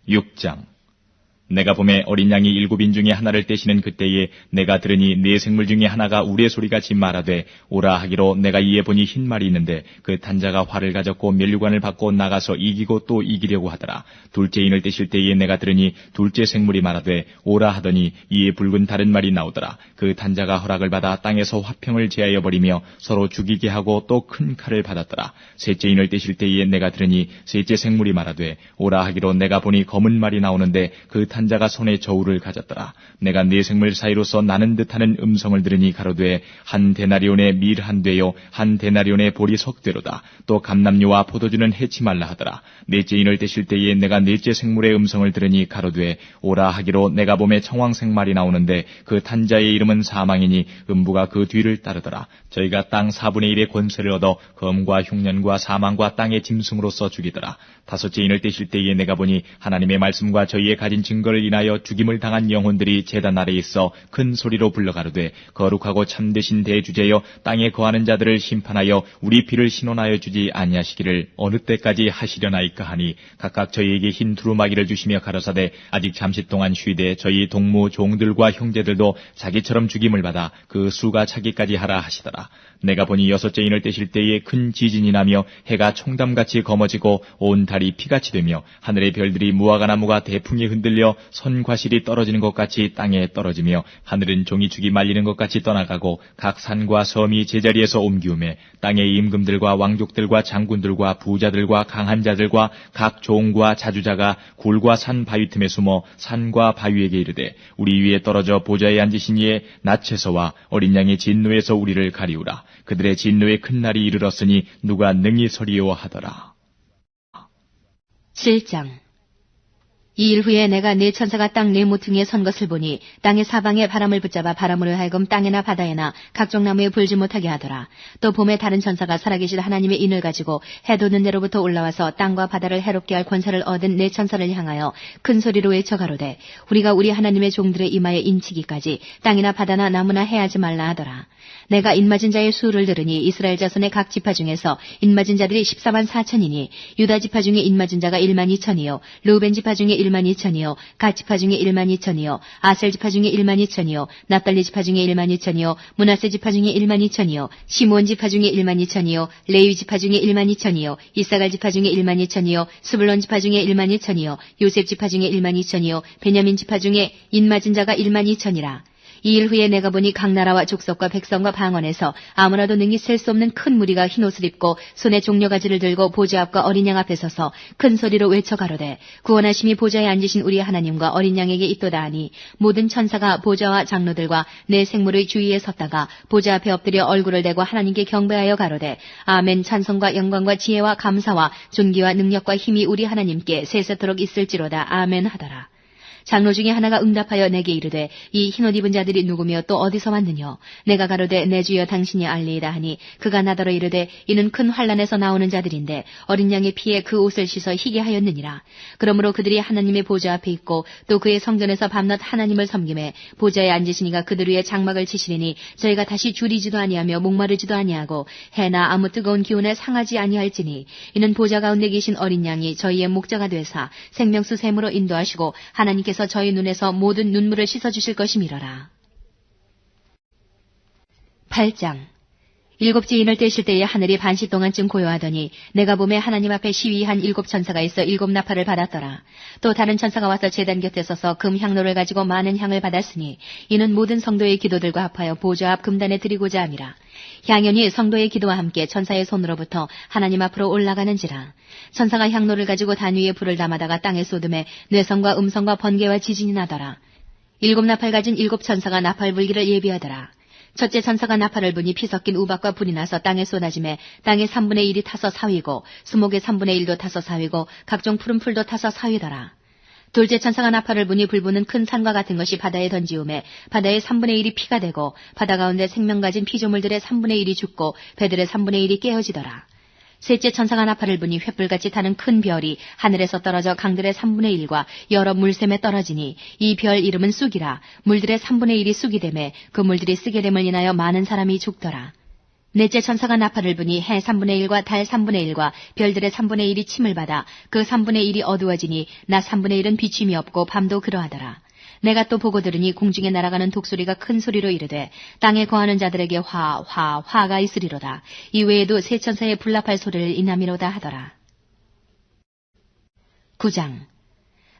6장. 내가 봄에 어린 양이 7인 중에 하나를 떼시는 그때에 내가 들으니 네 생물 중에 하나가 우레소리같이 말하되 오라 하기로 내가 이에 보니 흰 말이 있는데 그 탄자가 활을 가졌고 면류관을 받고 나가서 이기고 또 이기려고 하더라. 둘째 인을 떼실 때에 내가 들으니 둘째 생물이 말하되 오라 하더니 이에 붉은 다른 말이 나오더라. 그 탄자가 허락을 받아 땅에서 화평을 제하여 버리며 서로 죽이게 하고 또 큰 칼을 받았더라. 셋째 인을 떼실 때에 내가 들으니 셋째 생물이 말하되 오라 하기로 내가 보니 검은 말이 나오는데 그 탄자가 손에 저울을 가졌더라. 내가 네 생물 사이로서 나는 듯하는 음성을 들으니 가로되 한 데나리온의 밀 한 되요 한 데나리온의 보리 석 되로다. 또 감람류와 포도주는 해치 말라 하더라. 넷째 인을 떼실 때에 내가 넷째 생물의 음성을 들으니 가로되 오라 하기로 내가 봄에 청황색 말이 나오는데 그 탄자의 이름은 사망이니 음부가 그 뒤를 따르더라. 저희가 땅 4분의 1의 권세를 얻어 검과 흉년과 사망과 땅의 짐승으로서 죽이더라. 다섯째 인을 떼실 때에 내가 보니 하나님의 말씀과 저희의 가진 증거를 인하여 죽임을 당한 영혼들이 제단 아래에 있어 큰 소리로 불러가로되 거룩하고 참되신 대주제여 땅에 거하는 자들을 심판하여 우리 피를 신원하여 주지 아니하시기를 어느 때까지 하시려나이까 하니 각각 저희에게 흰 두루마기를 주시며 가라사대 아직 잠시 동안 쉬되 저희 동무 종들과 형제들도 자기처럼 죽임을 받아 그 수가 차기까지 하라 하시더라. 내가 보니 여섯째 인을 떼실 때에 큰 지진이 나며 해가 총담같이 검어지고 온 달이 피같이 되며 하늘의 별들이 무화과나무가 대풍에 흔들려 선과실이 떨어지는 것 같이 땅에 떨어지며 하늘은 종이축이 말리는 것 같이 떠나가고 각 산과 섬이 제자리에서 옮기우매 땅의 임금들과 왕족들과 장군들과 부자들과 강한 자들과 각 종과 자주자가 굴과 산 바위 틈에 숨어 산과 바위에게 이르되 우리 위에 떨어져 보좌에 앉으신 이의 낯에서와 어린 양의 진노에서 우리를 가리우라. 그들의 진노의 큰 날이 이르렀으니 누가 능히 서리요 하더라. 7장. 이 일 후에 내가 네 천사가 땅 네 모퉁이에 선 것을 보니 땅의 사방에 바람을 붙잡아 바람으로 하여금 땅에나 바다에나 각종 나무에 불지 못하게 하더라. 또 봄에 다른 천사가 살아계실 하나님의 인을 가지고 해 돋는 데로부터 올라와서 땅과 바다를 해롭게 할 권세를 얻은 네 천사를 향하여 큰 소리로 외쳐 가로되 우리가 우리 하나님의 종들의 이마에 인치기까지 땅이나 바다나 나무나 해하지 말라 하더라. 내가 인맞은 자의 수를 들으니 이스라엘 자손의 각 지파 중에서 인맞은 자들이 14만 4천이니 유다 지파 중에 인맞은 자가 1만 2천이요 르우벤 지파 중에 1만 2천이요 갓 지파 중에 1만 2천이요 아셀 지파 중에 1만 2천이요 납달리 지파 중에 1만 2천이요 므낫세 지파 중에 1만 2천이요 시므온 지파 중에 1만 2천이요 레위 지파 중에 1만 2천이요 이사갈 지파 중에 1만 2천이요 스불론 지파 중에 1만 2천이요 요셉 지파 중에 1만 2천이요 베냐민 지파 중에 인맞은 자가 1만 2천이라. 이 일 후에 내가 보니 각 나라와 족속과 백성과 방언에서 아무나도 능히 셀 수 없는 큰 무리가 흰옷을 입고 손에 종려가지를 들고 보좌 앞과 어린 양 앞에 서서 큰 소리로 외쳐 가로되 구원하심이 보좌에 앉으신 우리 하나님과 어린 양에게 있도다 하니 모든 천사가 보좌와 장로들과 내 생물의 주위에 섰다가 보좌 앞에 엎드려 얼굴을 대고 하나님께 경배하여 가로되 아멘. 찬송과 영광과 지혜와 감사와 존귀와 능력과 힘이 우리 하나님께 세세토록 있을지로다. 아멘 하더라. 장로 중에 하나가 응답하여 내게 이르되 이 흰옷 입은 자들이 누구며 또 어디서 왔느뇨? 내가 가로되 내 주여 당신이 알리이다 하니 그가 나더러 이르되 이는 큰 환란에서 나오는 자들인데 어린 양의 피에 그 옷을 씻어 희게 하였느니라. 그러므로 그들이 하나님의 보좌 앞에 있고 또 그의 성전에서 밤낮 하나님을 섬김에 보좌에 앉으시니가 그들 위에 장막을 치시리니 저희가 다시 줄이지도 아니하며 목마르지도 아니하고 해나 아무 뜨거운 기운에 상하지 아니할지니 이는 보좌 가운데 계신 어린 양이 저희의 목자가 되사 생명수 샘으로 인도하시고 하나님께서 저희 눈에서 모든 눈물을 씻어주실 것이미러라. 8장. 일곱째 인을 떼실 때에 하늘이 반시 동안쯤 고요하더니 내가 봄에 하나님 앞에 시위한 7 천사가 있어 7 나팔을 받았더라. 또 다른 천사가 와서 제단 곁에 서서 금 향로를 가지고 많은 향을 받았으니 이는 모든 성도의 기도들과 합하여 보좌 앞 금단에 드리고자 함이라. 향연이 성도의 기도와 함께 천사의 손으로부터 하나님 앞으로 올라가는지라. 천사가 향로를 가지고 단 위에 불을 담아다가 땅에 쏟음에 뇌성과 음성과 번개와 지진이 나더라. 7 나팔 가진 7 천사가 나팔 불기를 예비하더라. 첫째 천사가 나팔을 부니 피 섞인 우박과 불이 나서 땅에 쏟아지매 땅의 3분의 1이 타서 사위고 수목의 3분의 1도 타서 사위고 각종 푸른 풀도 타서 사위더라. 둘째 천사가 나팔을 부니 불부는 큰 산과 같은 것이 바다에 던지우매 바다의 3분의 1이 피가 되고 바다 가운데 생명 가진 피조물들의 3분의 1이 죽고 배들의 3분의 1이 깨어지더라. 셋째 천사가 나팔을 부니 횃불같이 타는 큰 별이 하늘에서 떨어져 강들의 3분의 1과 여러 물샘에 떨어지니 이 별 이름은 쑥이라. 물들의 3분의 1이 쑥이 되매 그 물들이 쓰게 됨을 인하여 많은 사람이 죽더라. 넷째 천사가 나팔을 부니 해 3분의 1과 달 3분의 1과 별들의 3분의 1이 침을 받아 그 3분의 1이 어두워지니 낮 3분의 1은 비침이 없고 밤도 그러하더라. 내가 또 보고 들으니 공중에 날아가는 독소리가 큰 소리로 이르되 땅에 거하는 자들에게 화가 있으리로다. 이 외에도 세 천사의 불납할 소리를 인함이로다 하더라. 9장.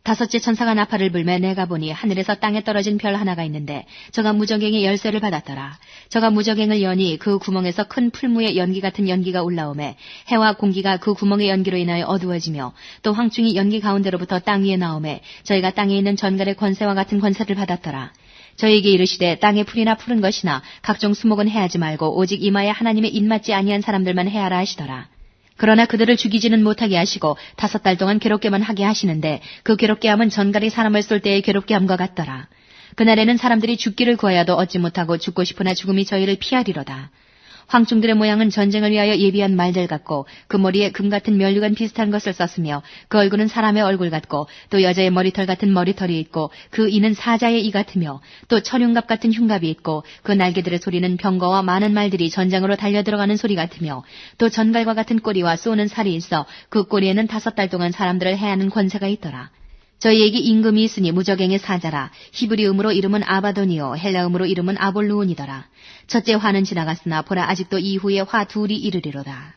다섯째 천사가 나팔을 불매 내가 보니 하늘에서 땅에 떨어진 별 하나가 있는데 저가 무저갱의 열쇠를 받았더라. 저가 무저갱을 여니 그 구멍에서 큰 풀무의 연기 같은 연기가 올라오매 해와 공기가 그 구멍의 연기로 인하여 어두워지며 또 황충이 연기 가운데로부터 땅 위에 나오매 저희가 땅에 있는 전갈의 권세와 같은 권세를 받았더라. 저에게 이르시되 땅의 풀이나 푸른 것이나 각종 수목은 해하지 말고 오직 이마에 하나님의 입맞지 아니한 사람들만 해하라 하시더라. 그러나 그들을 죽이지는 못하게 하시고 5달 동안 괴롭게만 하게 하시는데 그 괴롭게 함은 전갈이 사람을 쏠 때의 괴롭게 함과 같더라. 그날에는 사람들이 죽기를 구하여도 얻지 못하고 죽고 싶으나 죽음이 저희를 피하리로다. 황충들의 모양은 전쟁을 위하여 예비한 말들 같고 그 머리에 금 같은 면류관 비슷한 것을 썼으며 그 얼굴은 사람의 얼굴 같고 또 여자의 머리털 같은 머리털이 있고 그 이는 사자의 이 같으며 또 천흉갑 같은 흉갑이 있고 그 날개들의 소리는 병거와 많은 말들이 전장으로 달려들어가는 소리 같으며 또 전갈과 같은 꼬리와 쏘는 살이 있어 그 꼬리에는 5달 동안 사람들을 해하는 권세가 있더라. 저희에게 임금이 있으니 무저갱의 사자라. 히브리음으로 이름은 아바돈이요 헬라음으로 이름은 아볼루온이더라. 첫째 화는 지나갔으나 보라 아직도 이후에 화 둘이 이르리로다.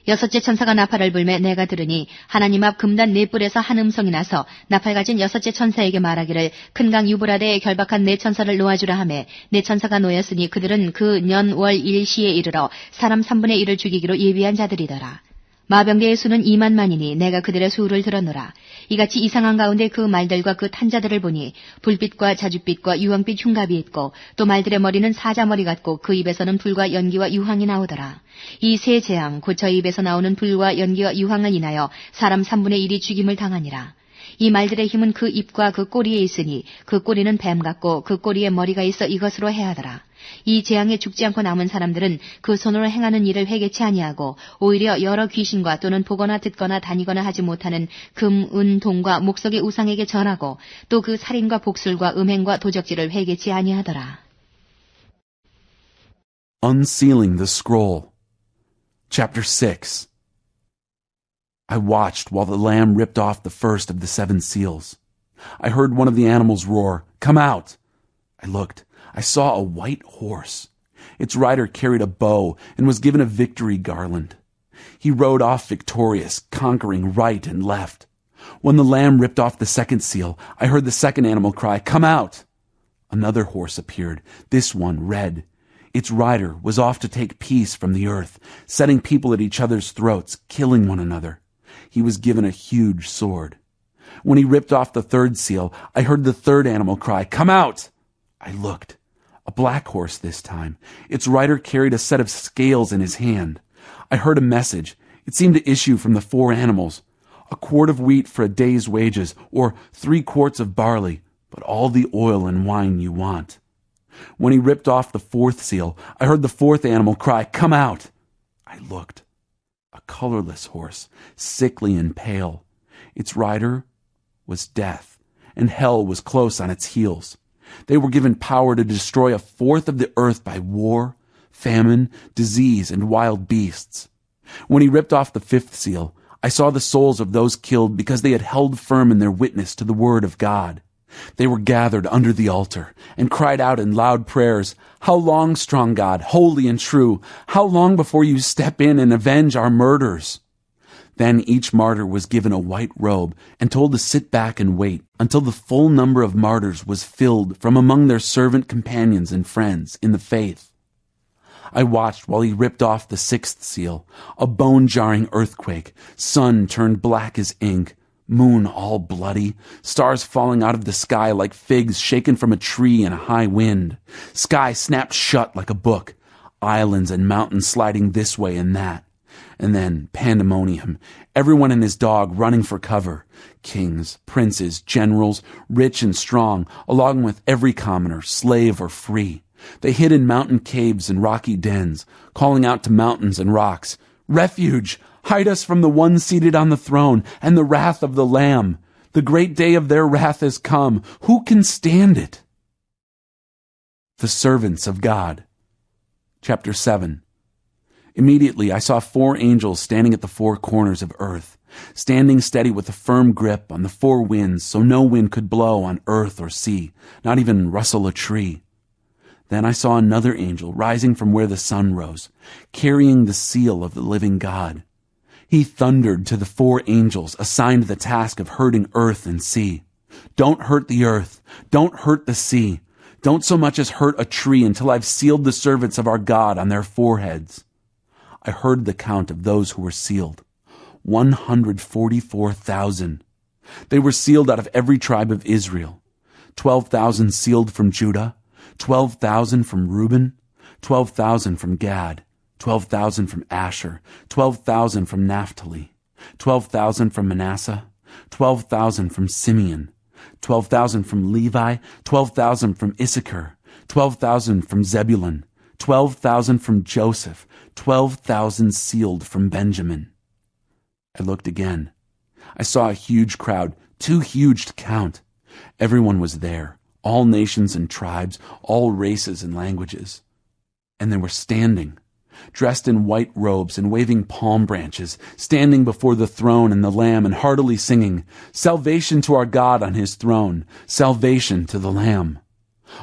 여섯째 천사가 나팔을 불매 내가 들으니 하나님 앞 금단 4뿔에서 한 음성이 나서 나팔 가진 여섯째 천사에게 말하기를 큰 강 유브라데에 결박한 4천사를 놓아주라 하매 4천사가 놓였으니 그들은 그 년 월 일시에 이르러 사람 3분의 1을 죽이기로 예비한 자들이더라. 마병대의 수는 2만만이니 내가 그들의 수를 들었노라. 이같이 이상한 가운데 그 말들과 그 탄자들을 보니 불빛과 자줏빛과 유황빛 흉갑이 있고 또 말들의 머리는 사자머리 같고 그 입에서는 불과 연기와 유황이 나오더라. 이 세 재앙 곧 저 입에서 나오는 불과 연기와 유황을 인하여 사람 3분의 1이 죽임을 당하니라. 이 말들의 힘은 그 입과 그 꼬리에 있으니 그 꼬리는 뱀 같고 그 꼬리에 머리가 있어 이것으로 해하더라. 이 재앙에 죽지 않고 남은 사람들은 그 손으로 행하는 일을 회개치 아니하고 오히려 여러 귀신과 또는 보거나 듣거나 다니거나 하지 못하는 금, 은, 동과 목석의 우상에게 절하고 또 그 살인과 복술과 음행과 도적질을 회개치 아니하더라. Unsealing the Scroll. Chapter 6. I watched while the Lamb ripped off the first of the 7 seals. I heard one of the animals roar, "Come out!" I looked. I saw a white horse. Its rider carried a bow and was given a victory garland. He rode off victorious, conquering right and left. When the Lamb ripped off the second seal, I heard the second animal cry, "Come out!" Another horse appeared, this one red. Its rider was off to take peace from the earth, setting people at each other's throats, killing one another. He was given a huge sword. When he ripped off the third seal, I heard the third animal cry, "Come out!" I looked. A black horse this time. Its rider carried a set of scales in his hand. I heard a message. It seemed to issue from the 4 animals. A quart of wheat for a day's wages, or 3 quarts of barley, but all the oil and wine you want. When he ripped off the 4th seal, I heard the 4th animal cry, "Come out!" I looked. A colorless horse, sickly and pale. Its rider was death, and hell was close on its heels. They were given power to destroy 1/4 of the earth by war, famine, disease, and wild beasts. When he ripped off the 5th seal, I saw the souls of those killed because they had held firm in their witness to the word of God. They were gathered under the altar and cried out in loud prayers, "How long, strong God, holy and true? How long before you step in and avenge our murders?" Then each martyr was given a white robe and told to sit back and wait until the full number of martyrs was filled from among their servant companions and friends in the faith. I watched while he ripped off the 6th seal, a bone-jarring earthquake, sun turned black as ink, moon all bloody, stars falling out of the sky like figs shaken from a tree in a high wind, sky snapped shut like a book, islands and mountains sliding this way and that. And then pandemonium, everyone and his dog running for cover. Kings, princes, generals, rich and strong, along with every commoner, slave or free. They hid in mountain caves and rocky dens, calling out to mountains and rocks, "Refuge! Hide us from the one seated on the throne and the wrath of the Lamb. The great day of their wrath has come. Who can stand it?" The Servants of God. Chapter 7. Immediately I saw 4 angels standing at the 4 corners of earth, standing steady with a firm grip on the 4 winds so no wind could blow on earth or sea, not even rustle a tree. Then I saw another angel rising from where the sun rose, carrying the seal of the living God. He thundered to the 4 angels assigned the task of hurting earth and sea. Don't hurt the earth. Don't hurt the sea. Don't so much as hurt a tree until I've sealed the servants of our God on their foreheads. I heard the count of those who were sealed. 144,000. They were sealed out of every tribe of Israel. 12,000 sealed from Judah, 12,000 from Reuben, 12,000 from Gad, 12,000 from Asher, 12,000 from Naphtali, 12,000 from Manasseh, 12,000 from Simeon, 12,000 from Levi, 12,000 from Issachar, 12,000 from Zebulun, 12,000 from Joseph, 12,000 sealed from Benjamin. I looked again. I saw a huge crowd, too huge to count. Everyone was there, all nations and tribes, all races and languages. And they were standing, dressed in white robes and waving palm branches, standing before the throne and the Lamb and heartily singing, "Salvation to our God on his throne, salvation to the Lamb."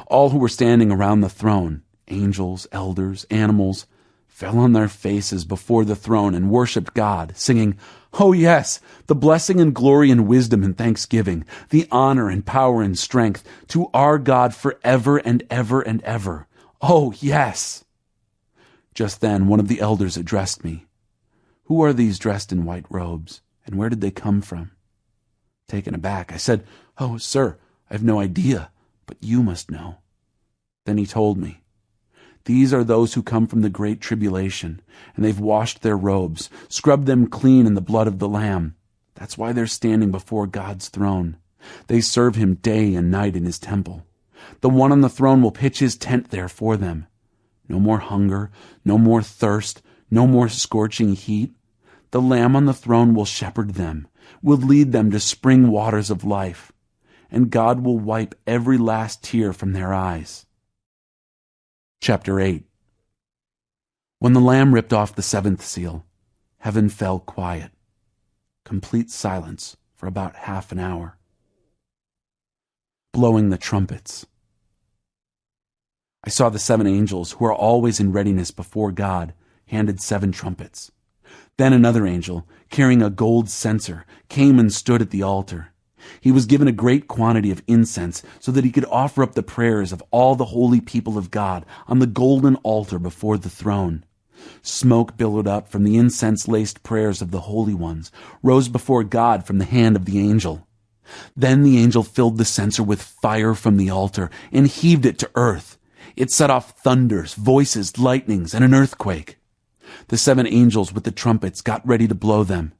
All who were standing around the throne, angels, elders, animals, fell on their faces before the throne and worshipped God, singing, "Oh yes, the blessing and glory and wisdom and thanksgiving, the honor and power and strength to our God forever and ever and ever. Oh yes." Just then one of the elders addressed me. "Who are these dressed in white robes, and where did they come from?" Taken aback, I said, "Oh, sir, I have no idea, but you must know." Then he told me, "These are those who come from the great tribulation, and they've washed their robes, scrubbed them clean in the blood of the Lamb. That's why they're standing before God's throne. They serve him day and night in his temple. The one on the throne will pitch his tent there for them. No more hunger, no more thirst, no more scorching heat. The Lamb on the throne will shepherd them, will lead them to spring waters of life, and God will wipe every last tear from their eyes." Chapter 8. When the Lamb ripped off the 7th seal, heaven fell quiet. Complete silence for about half an hour. Blowing the trumpets. I saw the 7 angels, who are always in readiness before God, handed 7 trumpets. Then another angel, carrying a gold censer, came and stood at the altar. He was given a great quantity of incense so that he could offer up the prayers of all the holy people of God on the golden altar before the throne. Smoke billowed up from the incense-laced prayers of the holy ones, rose before God from the hand of the angel. Then the angel filled the censer with fire from the altar and heaved it to earth. It set off thunders, voices, lightnings, and an earthquake. The 7 angels with the trumpets got ready to blow them.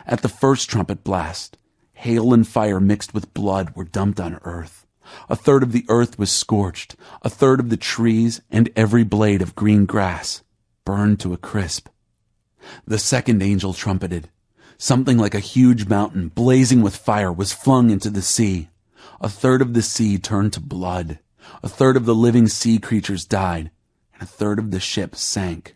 At the first trumpet blast, hail and fire mixed with blood were dumped on earth. 1/3 of the earth was scorched, 1/3 of the trees and every blade of green grass burned to a crisp. The second angel trumpeted. Something like a huge mountain, blazing with fire, was flung into the sea. 1/3 of the sea turned to blood. 1/3 of the living sea creatures died, and 1/3 of the ship sank.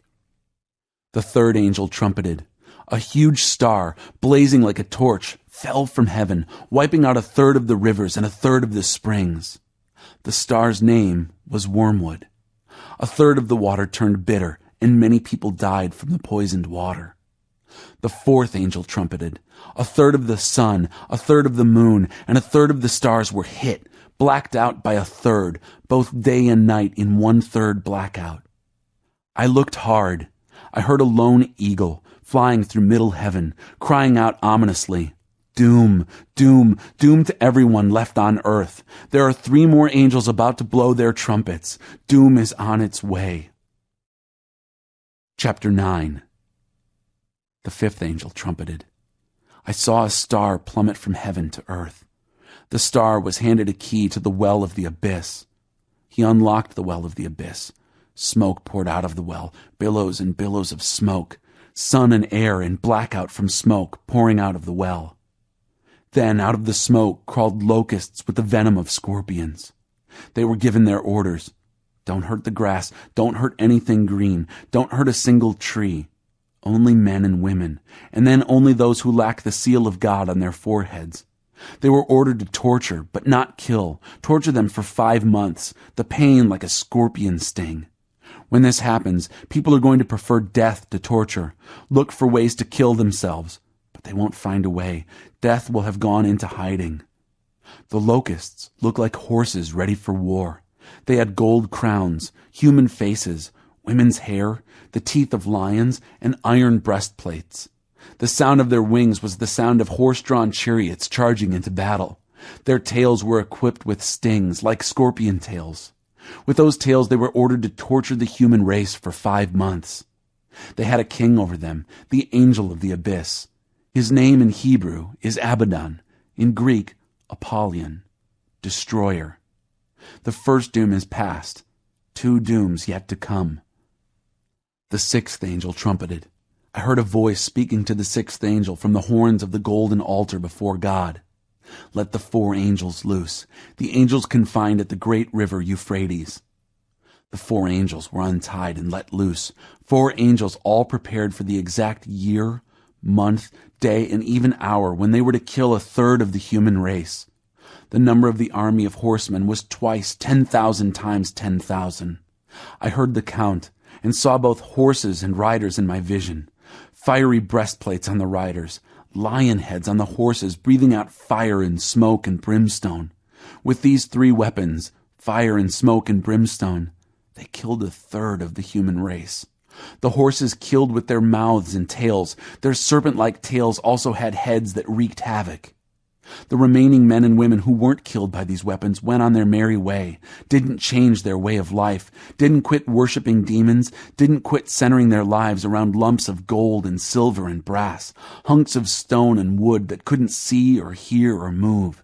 The third angel trumpeted. A huge star, blazing like a torch, fell from heaven, wiping out 1/3 of the rivers and 1/3 of the springs. The star's name was Wormwood. 1/3 of the water turned bitter, and many people died from the poisoned water. The fourth angel trumpeted. 1/3 of the sun, 1/3 of the moon, and 1/3 of the stars were hit, blacked out by 1/3, both day and night in 1/3 blackout. I looked hard. I heard a lone eagle flying through middle heaven, crying out ominously, "Doom, doom, doom to everyone left on earth. There are 3 more angels about to blow their trumpets. Doom is on its way." Chapter 9. The 5th angel trumpeted. I saw a star plummet from heaven to earth. The star was handed a key to the well of the abyss. He unlocked the well of the abyss. Smoke poured out of the well, billows and billows of smoke, sun and air in blackout from smoke pouring out of the well. Then out of the smoke crawled locusts with the venom of scorpions. They were given their orders. Don't hurt the grass. Don't hurt anything green. Don't hurt a single tree. Only men and women, and then only those who lack the seal of God on their foreheads. They were ordered to torture, but not kill. Torture them for 5 months, the pain like a scorpion sting. When this happens, people are going to prefer death to torture, look for ways to kill themselves, but they won't find a way. Death will have gone into hiding. The locusts look like horses ready for war. They had gold crowns, human faces, women's hair, the teeth of lions, and iron breastplates. The sound of their wings was the sound of horse-drawn chariots charging into battle. Their tails were equipped with stings, like scorpion tails. With those tails they were ordered to torture the human race for 5 months. They had a king over them, the angel of the abyss. His name in Hebrew is Abaddon, in Greek, Apollyon, destroyer. The first doom is past, 2 dooms yet to come. The 6th angel trumpeted. I heard a voice speaking to the 6th angel from the horns of the golden altar before God. Let the 4 angels loose, the angels confined at the great river Euphrates. The 4 angels were untied and let loose, 4 angels all prepared for the exact year, month, day, and even hour when they were to kill 1/3 of the human race. The number of the army of horsemen was twice 10,000 times 10,000. I heard the count and saw both horses and riders in my vision, fiery breastplates on the riders, lion heads on the horses breathing out fire and smoke and brimstone. With these 3 weapons, fire and smoke and brimstone, they killed 1/3 of the human race. The horses killed with their mouths and tails. Their serpent-like tails also had heads that wreaked havoc. The remaining men and women who weren't killed by these weapons went on their merry way, didn't change their way of life, didn't quit worshiping demons, didn't quit centering their lives around lumps of gold and silver and brass, hunks of stone and wood that couldn't see or hear or move.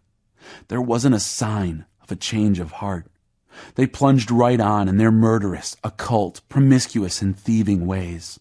There wasn't a sign of a change of heart. They plunged right on in their murderous, occult, promiscuous, and thieving ways.